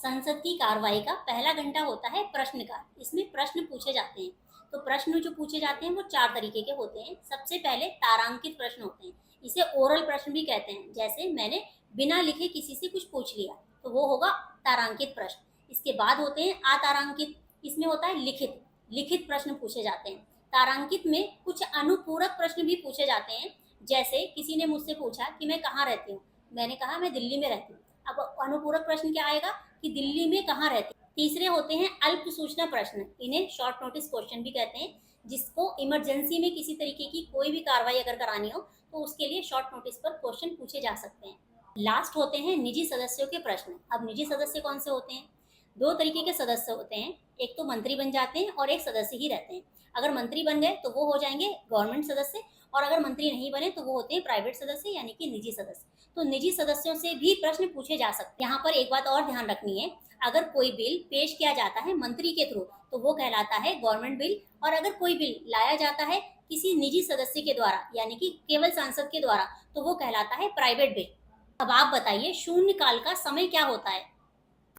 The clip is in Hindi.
संसद की कार्रवाई का पहला घंटा होता है प्रश्नकाल। इसमें प्रश्न पूछे जाते हैं। तो प्रश्न जो पूछे जाते हैं वो 4 तरीके के होते हैं। सबसे पहले तारांकित प्रश्न होते हैं। इसे ओरल प्रश्न भी कहते हैं। जैसे मैंने बिना लिखे किसी से कुछ पूछ लिया तो वो होगा तारांकित प्रश्न। इसके बाद होते हैं अतारांकित। इसमें होता है लिखित लिखित प्रश्न पूछे जाते हैं। तारांकित में कुछ अनुपूरक प्रश्न भी पूछे जाते हैं। जैसे किसी ने मुझसे पूछा कि मैं कहाँ रहती हूँ, मैंने कहा मैं दिल्ली में रहती हूँ। अब अनुपूरक प्रश्न क्या आएगा कि दिल्ली में कहाँ रहती है। तीसरे होते हैं अल्प सूचना प्रश्न। इन्हें शॉर्ट नोटिस क्वेश्चन भी कहते हैं, जिसको इमरजेंसी में किसी तरीके की कोई भी कार्रवाई अगर करानी हो तो उसके लिए शॉर्ट नोटिस पर क्वेश्चन पूछे जा सकते हैं। लास्ट होते हैं निजी सदस्यों के प्रश्न। अब निजी सदस्य कौन से होते हैं? 2 तरीके के सदस्य होते हैं। एक तो मंत्री बन जाते हैं और एक सदस्य ही रहते हैं। अगर मंत्री बन गए तो वो हो जाएंगे गवर्नमेंट सदस्य, और अगर मंत्री नहीं बने तो वो होते हैं प्राइवेट सदस्य यानी कि निजी सदस्य। तो निजी सदस्यों से भी प्रश्न पूछे जा सकते हैं। यहाँ पर एक बात और ध्यान रखनी है, अगर कोई बिल पेश किया जाता है मंत्री के थ्रू तो वो कहलाता है गवर्नमेंट बिल, और अगर कोई बिल लाया जाता है किसी निजी सदस्य के द्वारा यानी कि केवल सांसद के द्वारा तो वो कहलाता है प्राइवेट बिल। अब आप बताइए शून्य काल का समय क्या होता है?